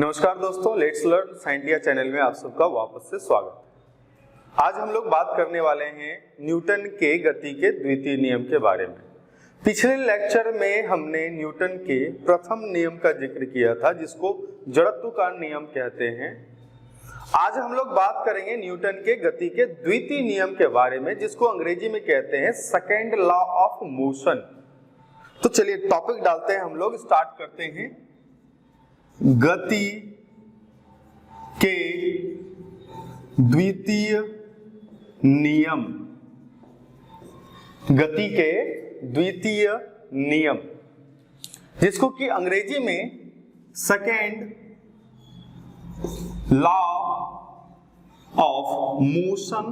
नमस्कार दोस्तों, let's learn scientia channel में आप सबका वापस से स्वागत। आज हम लोग बात करने वाले हैं न्यूटन के गति के द्वितीय नियम के बारे में। पिछले लेक्चर में हमने न्यूटन के प्रथम नियम का जिक्र किया था जिसको जड़त्व का नियम कहते हैं। आज हम लोग बात करेंगे न्यूटन के गति के द्वितीय नियम के बारे में जिसको अंग्रेजी में कहते हैं सेकेंड लॉ ऑफ मोशन। तो चलिए टॉपिक डालते हैं, हम लोग स्टार्ट करते हैं। गति के द्वितीय नियम, गति के द्वितीय नियम जिसको कि अंग्रेजी में second law of motion,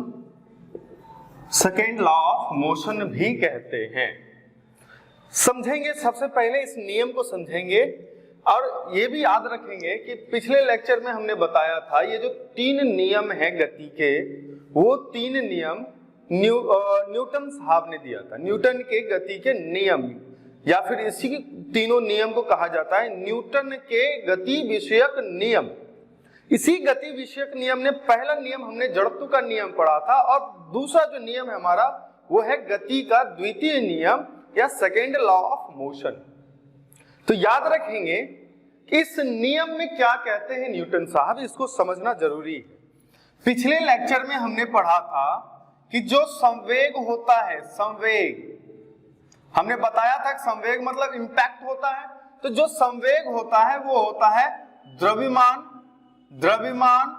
second law of motion भी कहते हैं। समझेंगे, सबसे पहले इस नियम को समझेंगे और ये भी याद रखेंगे कि पिछले लेक्चर में हमने बताया था ये जो तीन नियम हैं गति के, वो तीन नियम न्यूटन साहब ने दिया था। न्यूटन के गति के नियम या फिर इसी तीनों नियम को कहा जाता है न्यूटन के गति विषयक नियम। इसी गति विषयक नियम ने पहला नियम हमने जड़त्व का नियम पढ़ा था और दूसरा जो नियम है हमारा वो है गति का द्वितीय नियम या सेकेंड लॉ ऑफ मोशन। तो याद रखेंगे इस नियम में क्या कहते हैं न्यूटन साहब, इसको समझना जरूरी है। पिछले लेक्चर में हमने पढ़ा था कि जो संवेग होता है, संवेग हमने बताया था कि संवेग मतलब इंपैक्ट होता है। तो जो संवेग होता है वो होता है द्रव्यमान, द्रव्यमान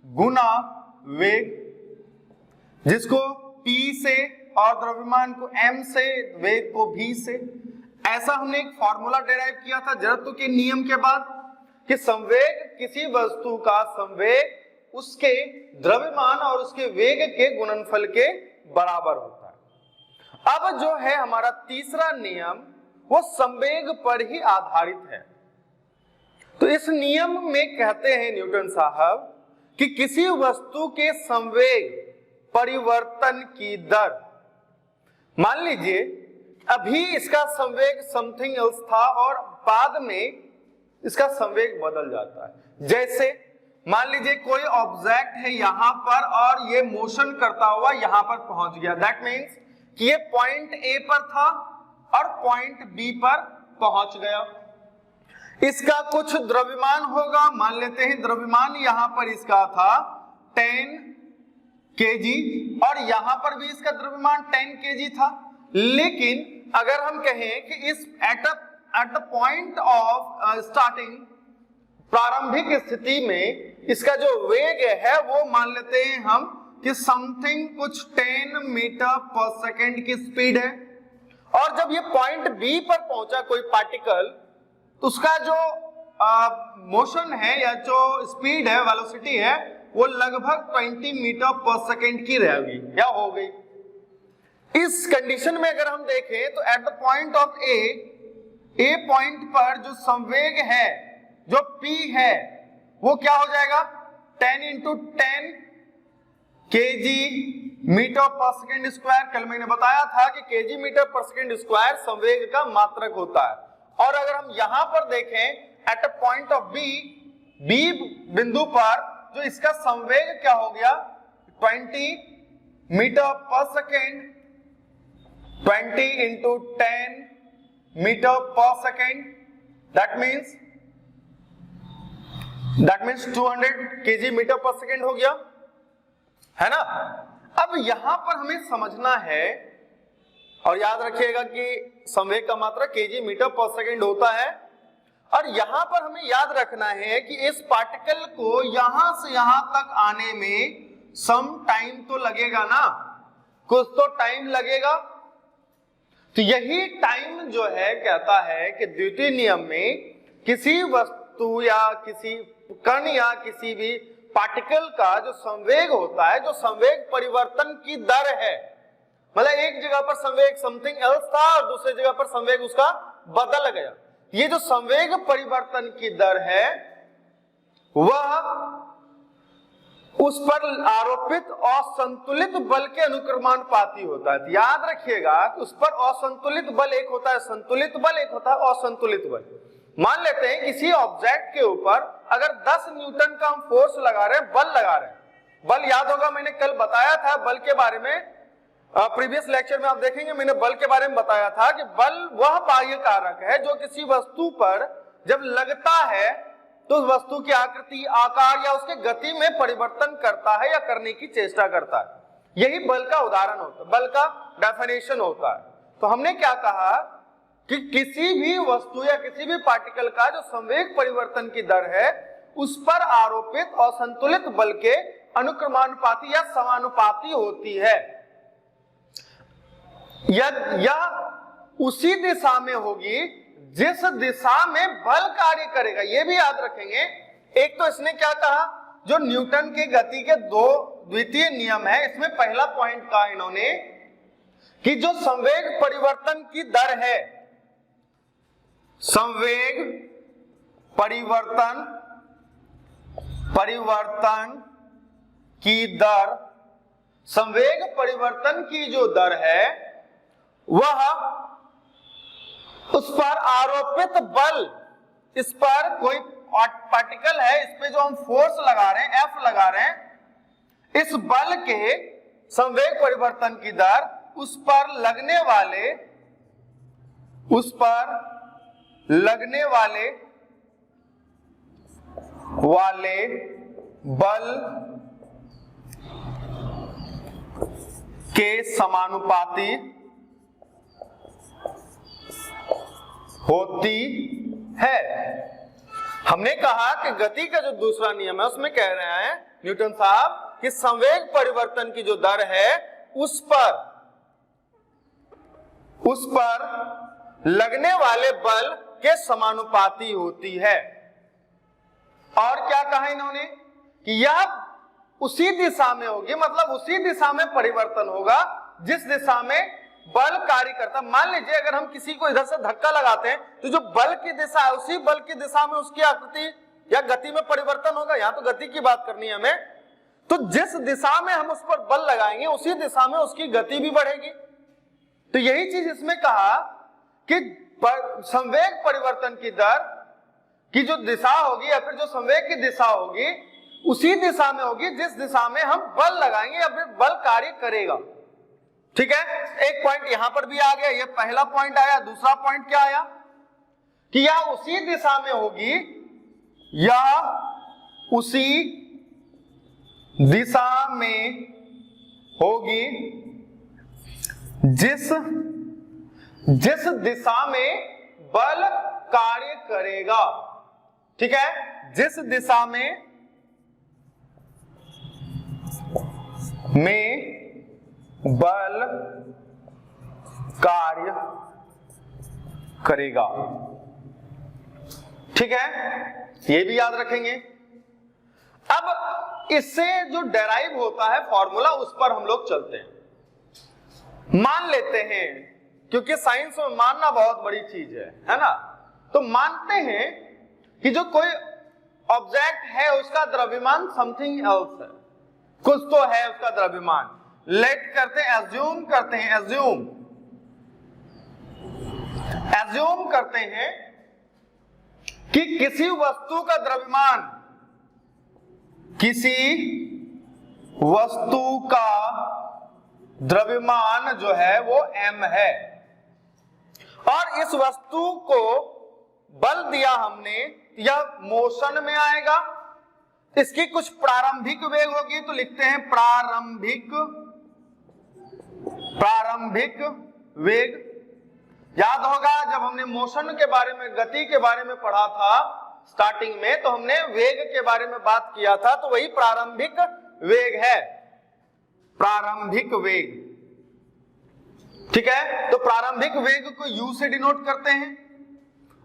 गुना वेग, जिसको P से और द्रव्यमान को M से, वेग को V से। ऐसा हमने एक फॉर्मूला डेराइव किया था जड़त्व के नियम के बाद कि संवेग किसी वस्तु का संवेग उसके द्रव्यमान और उसके वेग के गुणनफल के बराबर होता है। अब जो है हमारा तीसरा नियम वो संवेग पर ही आधारित है। तो इस नियम में कहते हैं न्यूटन साहब कि किसी वस्तु के संवेग परिवर्तन की दर, मान लीजिए अभी इसका संवेग समथिंग एल्स था और बाद में इसका संवेग बदल जाता है। जैसे मान लीजिए कोई ऑब्जेक्ट है यहां पर और ये मोशन करता हुआ यहां पर पहुंच गया। दैट मीन्स कि ये पॉइंट ए पर था और पॉइंट बी पर पहुंच गया। इसका कुछ द्रव्यमान होगा, मान लेते हैं द्रव्यमान यहां पर इसका था 10 kg और यहां पर भी इसका द्रव्यमान 10 kg था। लेकिन अगर हम कहें कि इस at the point of starting, प्रारंभिक स्थिति में इसका जो वेग है वो मान लेते हैं हम कि समथिंग कुछ 10 मीटर पर सेकेंड की स्पीड है और जब ये पॉइंट बी पर पहुंचा कोई पार्टिकल तो उसका जो मोशन है या जो स्पीड है, वेलोसिटी है, वो लगभग 20 मीटर पर सेकेंड की रहेगी या हो गई। इस कंडीशन में अगर हम देखें तो at the point of A point पर जो संवेग है, जो P है, वो क्या हो जाएगा 10 into 10 kg metre per second square. कल मैंने बताया था कि kg metre per second square संवेग का मात्रक होता है। और अगर हम यहां पर देखें at a point of B बिंदु पर जो इसका संवेग क्या हो गया 20 metre per second, 20 into 10 metre per second, that means 200 kg metre per second हो गया, है ना। अब यहां पर हमें समझना है और याद रखिएगा कि संवेग का मात्रा kg मीटर पर सेकेंड होता है और यहां पर हमें याद रखना है कि इस पार्टिकल को यहां से यहां तक आने में सम टाइम तो लगेगा ना, कुछ तो टाइम लगेगा। तो यही टाइम जो है कहता है कि द्वितीय नियम में किसी वस्तु या किसी कण या किसी भी पार्टिकल का जो संवेग होता है, जो संवेग परिवर्तन की दर है, मतलब एक जगह पर संवेग समथिंग एल्स था और दूसरी जगह पर संवेग उसका बदल गया। ये जो संवेग परिवर्तन की दर है वह उस पर आरोपित असंतुलित बल के अनुक्रमानुपाती होता है। याद रखिएगा कि उस पर असंतुलित बल एक होता है संतुलित बल, एक होता है असंतुलित बल। मान लेते हैं किसी ऑब्जेक्ट के ऊपर अगर 10 न्यूटन का हम फोर्स लगा रहे हैं, बल लगा रहे हैं। बल याद होगा मैंने कल बताया था बल के बारे में, प्रीवियस लेक्चर में आप देखेंगे मैंने बल के बारे में बताया था कि बल वह बाह्य कारक है जो किसी वस्तु पर जब लगता है तो उस वस्तु की आकृति, आकार या उसके गति में परिवर्तन करता है या करने की चेष्टा करता है। यही बल का उदाहरण होता है, बल का डेफिनेशन होता है। तो हमने क्या कहा कि किसी भी वस्तु या किसी भी पार्टिकल का जो संवेग परिवर्तन की दर है उस पर आरोपित और संतुलित बल के अनुक्रमानुपाती या समानुपाती होती है, या उसी दिशा में होगी जिस दिशा में बल कार्य करेगा। यह भी याद रखेंगे। एक तो इसने क्या कहा, जो न्यूटन के गति के दो द्वितीय नियम है, इसमें पहला पॉइंट कहा इन्होंने कि जो संवेग परिवर्तन की दर है, संवेग परिवर्तन की दर, संवेग परिवर्तन की जो दर है वह उस पर आरोपित बल, इस पर कोई पार्टिकल है, इस पे जो हम फोर्स लगा रहे हैं, F लगा रहे हैं, इस बल के संवेग परिवर्तन की दर उस पर लगने वाले बल के समानुपाती होती है। हमने कहा कि गति का जो दूसरा नियम है उसमें कह रहे हैं न्यूटन साहब कि संवेग परिवर्तन की जो दर है उस पर लगने वाले बल के समानुपाती होती है। और क्या कहा इन्होंने कि यह उसी दिशा में होगी, मतलब उसी दिशा में परिवर्तन होगा जिस दिशा में बल कार्य करता। मान लीजिए अगर हम किसी को इधर से धक्का लगाते हैं तो जो बल की दिशा है उसी बल की दिशा में उसकी आकृति या गति में परिवर्तन होगा। यहां तो गति की बात करनी है हमें, तो जिस दिशा में हम उस पर बल लगाएंगे उसी दिशा में उसकी गति भी बढ़ेगी। तो यही चीज इसमें कहा कि संवेग परिवर्तन की दर की जो दिशा होगी या फिर जो संवेग की दिशा होगी उसी दिशा में होगी जिस दिशा में हम बल लगाएंगे या फिर बल कार्य करेगा। ठीक है, एक पॉइंट यहां पर भी आ गया, ये पहला पॉइंट आया। दूसरा पॉइंट क्या आया कि या उसी दिशा में होगी या उसी दिशा में होगी जिस दिशा में बल कार्य करेगा। ठीक है, जिस दिशा में बल कार्य करेगा। ठीक है, ये भी याद रखेंगे। अब इससे जो डेराइव होता है फॉर्मूला उस पर हम लोग चलते हैं। मान लेते हैं, क्योंकि साइंस में मानना बहुत बड़ी चीज है ना, तो मानते हैं कि जो कोई ऑब्जेक्ट है उसका द्रव्यमान समथिंग एल्स है, कुछ तो है उसका द्रव्यमान। लेट करते हैं, एज्यूम करते हैं कि किसी वस्तु का द्रव्यमान, किसी वस्तु का द्रव्यमान जो है वो m है और इस वस्तु को बल दिया हमने, यह मोशन में आएगा। इसकी कुछ प्रारंभिक वेग होगी तो लिखते हैं प्रारंभिक वेग। याद होगा जब हमने मोशन के बारे में, गति के बारे में पढ़ा था स्टार्टिंग में, तो हमने वेग के बारे में बात किया था, तो वही प्रारंभिक वेग है, प्रारंभिक वेग। ठीक है, तो प्रारंभिक वेग को u से डिनोट करते हैं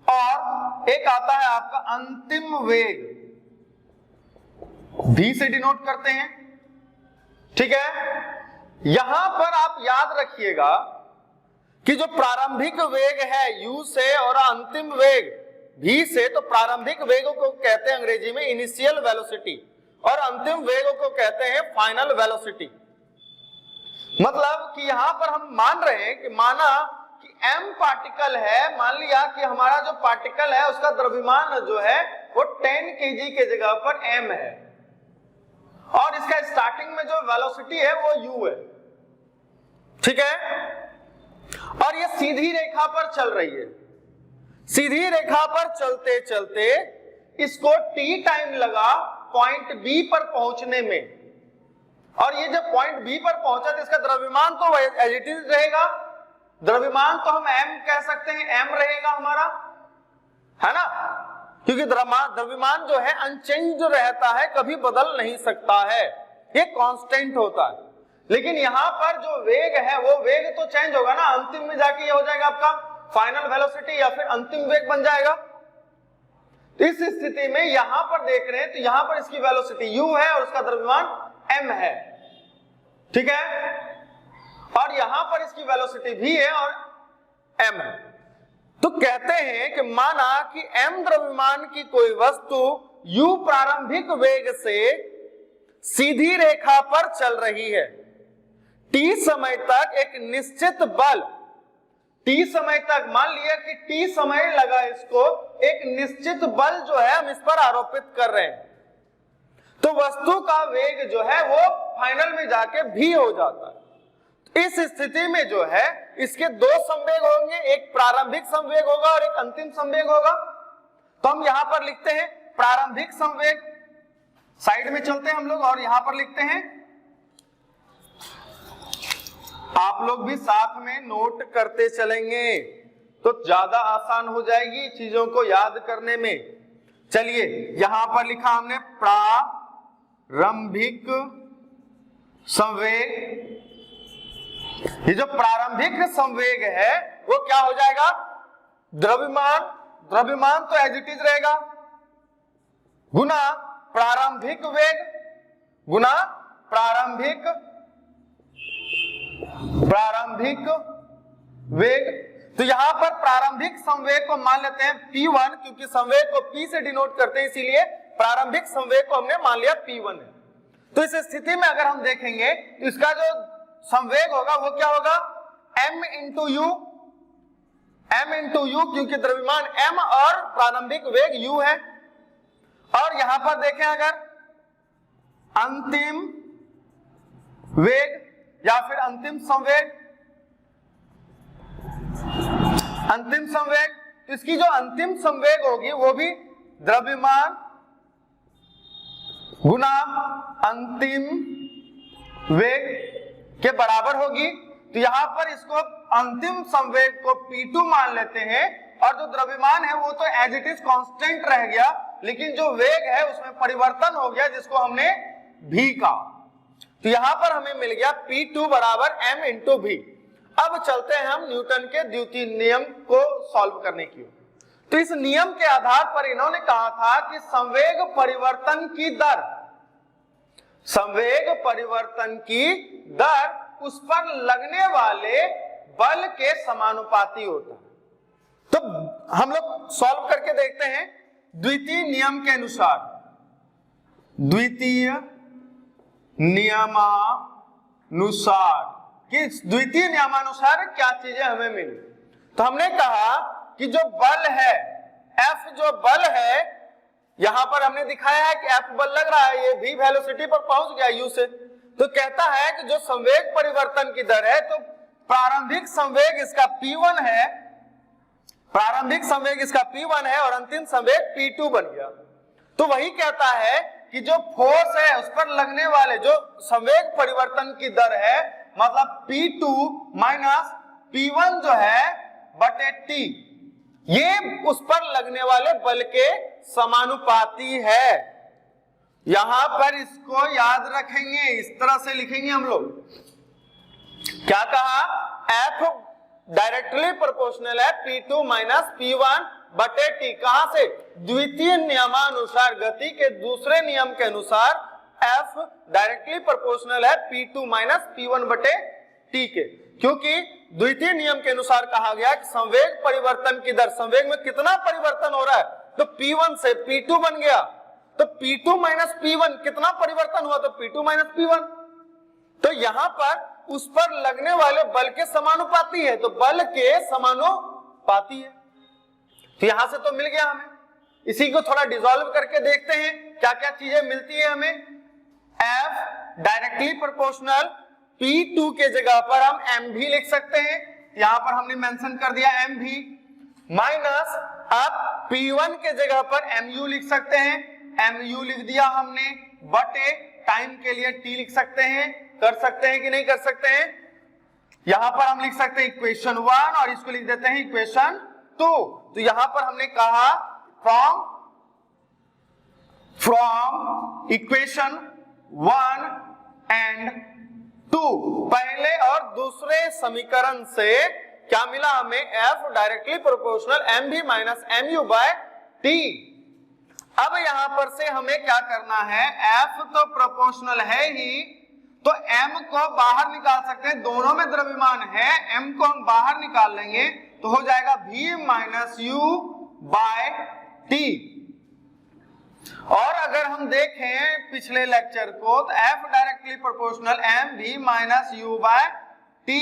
और एक आता है आपका अंतिम वेग, v से डिनोट करते हैं। ठीक है, यहां पर आप याद रखिएगा कि जो प्रारंभिक वेग है u से और अंतिम वेग v से, तो प्रारंभिक वेगों को कहते हैं अंग्रेजी में इनिशियल वेलोसिटी और अंतिम वेगों को कहते हैं फाइनल वेलोसिटी। मतलब कि यहां पर हम मान रहे हैं कि माना कि m पार्टिकल है, मान लिया कि हमारा जो पार्टिकल है उसका द्रव्यमान जो है वो 10 kg के जगह पर m है और इसका स्टार्टिंग में जो वेलोसिटी है वो u है, ठीक है। और ये सीधी रेखा पर चल रही है, सीधी रेखा पर चलते चलते इसको t टाइम लगा पॉइंट B पर पहुंचने में, और ये जब पॉइंट B पर पहुंचा तो इसका द्रव्यमान तो एज इट इज रहेगा, द्रव्यमान तो हम m कह सकते हैं, m रहेगा हमारा, है ना, क्योंकि द्रव्यमान जो है अनचेंज रहता है, कभी बदल नहीं सकता है, ये कांस्टेंट होता है। लेकिन यहां पर जो वेग है वो वेग तो चेंज होगा ना, अंतिम में जाके ये हो जाएगा आपका फाइनल वेलोसिटी या फिर अंतिम वेग बन जाएगा। इस स्थिति में यहां पर देख रहे हैं तो यहां पर इसकी वेलोसिटी u है और उसका द्रव्यमान m है, ठीक है, और यहां पर इसकी वेलोसिटी v है और m है। तो कहते हैं कि माना कि m द्रव्यमान की कोई वस्तु u प्रारंभिक वेग से सीधी रेखा पर चल रही है, t समय तक एक निश्चित बल, t समय तक मान लिया कि t समय लगा इसको, एक निश्चित बल जो है हम इस पर आरोपित कर रहे हैं, तो वस्तु का वेग जो है वो फाइनल में जाके v हो जाता है। इस स्थिति में जो है इसके दो संवेग होंगे, एक प्रारंभिक संवेग होगा और एक अंतिम संवेग होगा। तो हम यहां पर लिखते हैं प्रारंभिक संवेग, साइड में चलते हैं हम लोग और यहां पर लिखते हैं, आप लोग भी साथ में नोट करते चलेंगे तो ज्यादा आसान हो जाएगी चीजों को याद करने में। चलिए यहां पर लिखा हमने प्रारंभिक संवेग, ये जो प्रारंभिक संवेग है वो क्या हो जाएगा, द्रव्यमान, द्रव्यमान तो एज इट इज रहेगा, गुना प्रारंभिक वेग, गुना प्रारंभिक वेग। तो यहां पर प्रारंभिक संवेग को मान लेते हैं P1, क्योंकि संवेग को P से डिनोट करते हैं, इसीलिए प्रारंभिक संवेग को हमने मान लिया P1 है। तो इस स्थिति में अगर हम देखेंगे तो इसका जो संवेग होगा वो क्या होगा, m इंटू यू, क्योंकि द्रव्यमान m और प्रारंभिक वेग u है। और यहां पर देखें अगर अंतिम वेग या फिर अंतिम संवेग, अंतिम संवेग, तो इसकी जो अंतिम संवेग होगी वो भी द्रव्यमान गुना अंतिम वेग के बराबर होगी। तो यहां पर इसको अंतिम संवेग को P2 मान लेते हैं और जो द्रव्यमान है वो तो एज इट इज कांस्टेंट रह गया, लेकिन जो वेग है उसमें परिवर्तन हो गया जिसको हमने v का। तो यहां पर हमें मिल गया P2 बराबर m इंटू v। अब चलते हैं हम न्यूटन के द्वितीय नियम को सॉल्व करने की। तो इस नियम के आधार पर इन्होंने कहा था कि संवेग परिवर्तन की दर, संवेग परिवर्तन की दर उस पर लगने वाले बल के समानुपाती होता है। तो हम लोग सॉल्व करके देखते हैं द्वितीय नियम के अनुसार, द्वितीय नियमानुसार कि द्वितीय नियमानुसार क्या चीजें हमें मिली। तो हमने कहा कि जो बल है F, जो बल है यहां पर हमने दिखाया है कि F बल लग रहा है, ये भी वेलोसिटी पर पहुंच गया U से। तो कहता है कि जो संवेग परिवर्तन की दर है, तो प्रारंभिक संवेग इसका P1 है, प्रारंभिक संवेग इसका P1 है और अंतिम संवेग P2 बन गया। तो वही कहता है कि जो फोर्स है उस पर लगने वाले जो संवेग परिवर्तन की दर है, मतलब P2 माइनस P1 जो है बटे T, ये उस पर लगने वाले बल के समानुपाती है। यहां पर इसको याद रखेंगे, इस तरह से लिखेंगे हम लोग। क्या कहा, F डायरेक्टली प्रोपोर्शनल है P2 माइनस P1 बटे T। कहां से, द्वितीय नियमानुसार, गति के दूसरे नियम के अनुसार F डायरेक्टली प्रोपोर्शनल है P2 माइनस P1 बटे T के, क्योंकि द्वितीय नियम के अनुसार कहा गया कि संवेग परिवर्तन की दर, संवेग में कितना परिवर्तन हो रहा है, तो P1 से P2 बन गया, तो P2 माइनस P1 कितना परिवर्तन हुआ, तो P2 माइनस P1। तो यहां पर उस पर लगने वाले बल के समानुपाती है, तो बल के समानुपाती है। तो यहां से तो मिल गया हमें। इसी को थोड़ा डिसॉल्व करके देखते हैं क्या क्या चीजें मिलती है हमें। F डायरेक्टली प्रोपोर्शनल P2 के जगह पर हम एम भी लिख सकते हैं, यहां पर हमने मेंशन कर दिया एम भी, माइनस अब P1 के जगह पर MU लिख सकते हैं, MU लिख दिया हमने, बटे टाइम के लिए T लिख सकते हैं। कर सकते हैं कि नहीं कर सकते हैं? यहां पर हम लिख सकते हैं इक्वेशन 1 और इसको लिख देते हैं इक्वेशन 2। तो यहां पर हमने कहा फ्रॉम इक्वेशन 1 एंड 2, पहले और दूसरे समीकरण से क्या मिला हमें? F directly proportional m v minus m u by t. अब यहां पर से हमें क्या करना है? F तो प्रोपोर्शनल है ही, तो m को बाहर निकाल सकते हैं, दोनों में द्रव्यमान है, m को हम बाहर निकाल लेंगे तो हो जाएगा v minus u by t. और अगर हम देखें पिछले लेक्चर को तो F directly proportional m v minus u by t,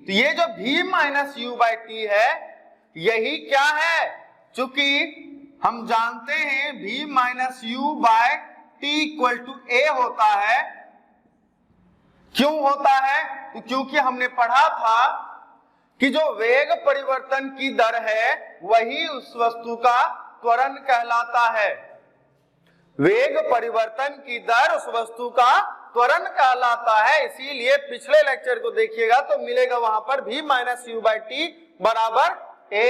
तो ये जो v minus u by t है यही क्या है? चूंकि हम जानते हैं v minus u by t equal to a होता है। क्यों होता है? तो क्योंकि हमने पढ़ा था कि जो वेग परिवर्तन की दर है वही उस वस्तु का त्वरण कहलाता है। वेग परिवर्तन की दर उस वस्तु का त्वरण कहलाता है। इसीलिए पिछले लेक्चर को देखिएगा तो मिलेगा वहां पर v minus you by T बराबर a।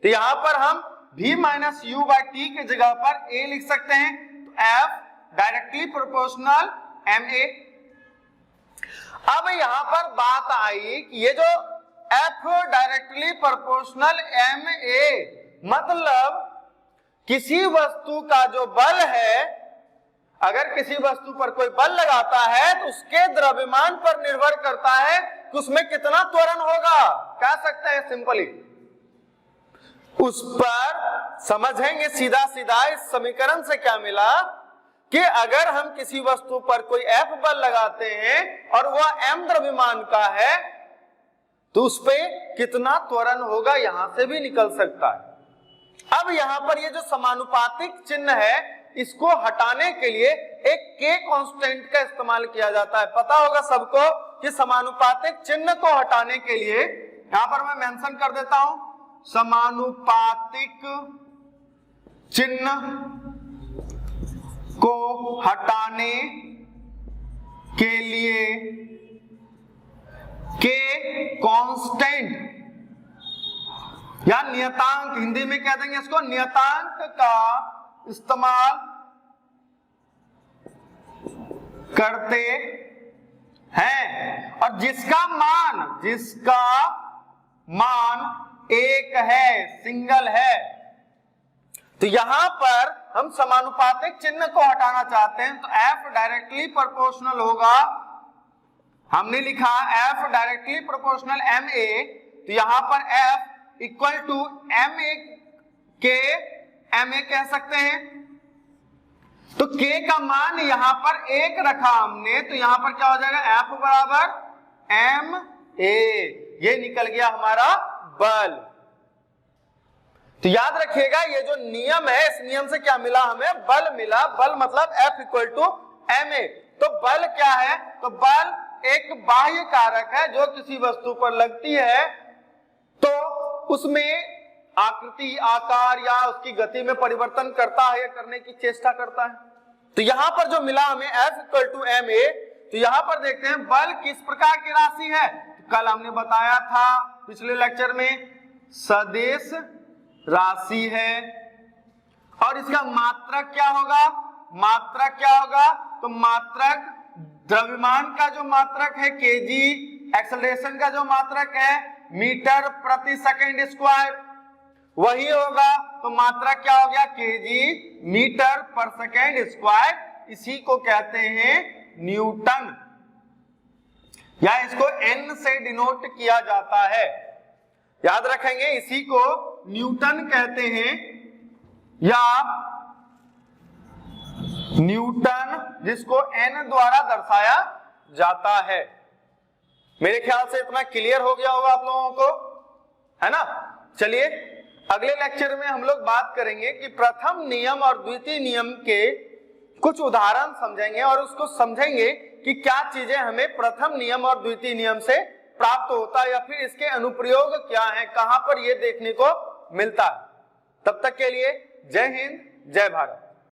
तो यहां पर हम v minus you by T के जगह पर a लिख सकते हैं, तो F डायरेक्टली प्रोपोर्शनल ma। अब यहां पर बात आई कि ये जो F डायरेक्टली प्रोपोर्शनल ma मतलब किसी वस्तु का जो बल है, अगर किसी वस्तु पर कोई बल लगाता है तो उसके द्रव्यमान पर निर्भर करता है कि उसमें कितना त्वरण होगा। कह सकते हैं सिंपली, उस पर समझेंगे सीधा सीधा। इस समीकरण से क्या मिला कि अगर हम किसी वस्तु पर कोई F बल लगाते हैं और वह m द्रव्यमान का है तो उस पे कितना त्वरण होगा यहां से भी निकल सकता है। अब यहां पर ये जो समानुपातिक चिन्ह है इसको हटाने के लिए एक k कांस्टेंट का इस्तेमाल किया जाता है। पता होगा सबको कि समानुपातिक चिन्ह को हटाने के लिए, यहां पर मैं मेंशन कर देता हूं, समानुपातिक चिन्ह को हटाने के लिए k कांस्टेंट या नियतांक, हिंदी में कह देंगे इसको, नियतांक का इस्तेमाल करते हैं और जिसका मान 1 है, सिंगल है। तो यहां पर हम समानुपातिक चिन्ह को हटाना चाहते हैं तो F डायरेक्टली प्रोपोर्शनल होगा, हमने लिखा F डायरेक्टली प्रोपोर्शनल ma, तो यहां पर F इक्वल टू ma के ma कह सकते हैं। तो k का मान यहां पर 1 रखा हमने, तो यहां पर क्या हो जाएगा? F बराबर ma, ये निकल गया हमारा बल। तो याद रखिएगा ये जो नियम है इस नियम से क्या मिला हमें? बल मिला। बल मतलब F इक्वल टू ma। तो बल क्या है? तो बल एक बाह्य कारक है जो किसी वस्तु पर लगती है तो उसमें आकृति, आकार या उसकी गति में परिवर्तन करता है या करने की चेष्टा करता है। तो यहां पर जो मिला हमें F इक्वल टू ma, तो यहां पर देखते हैं बल किस प्रकार की राशि है। तो कल हमने बताया था पिछले लेक्चर में सदिश राशि है और इसका मात्रक क्या होगा? मात्रक क्या होगा? तो मात्रक द्रव्यमान का जो मात्रक है kg, एक्सेलरेशन का जो मात्रक है मीटर प्रति सेकंड स्क्वायर, वही होगा। तो मात्रक क्या हो गया? kg मीटर पर सेकंड स्क्वायर। इसी को कहते हैं न्यूटन या इसको n से डिनोट किया जाता है। याद रखेंगे इसी को न्यूटन कहते हैं या न्यूटन, जिसको n द्वारा दर्शाया जाता है। मेरे ख्याल से इतना क्लियर हो गया होगा आप लोगों को, है ना। चलिए अगले लेक्चर में हम लोग बात करेंगे कि प्रथम नियम और द्वितीय नियम के कुछ उदाहरण समझेंगे और उसको समझेंगे कि क्या चीजें हमें प्रथम नियम और द्वितीय नियम से प्राप्त होता है या फिर इसके अनुप्रयोग क्या है, कहां पर यह देखने को मिलता है। तब तक के लिए जय हिंद, जय भारत।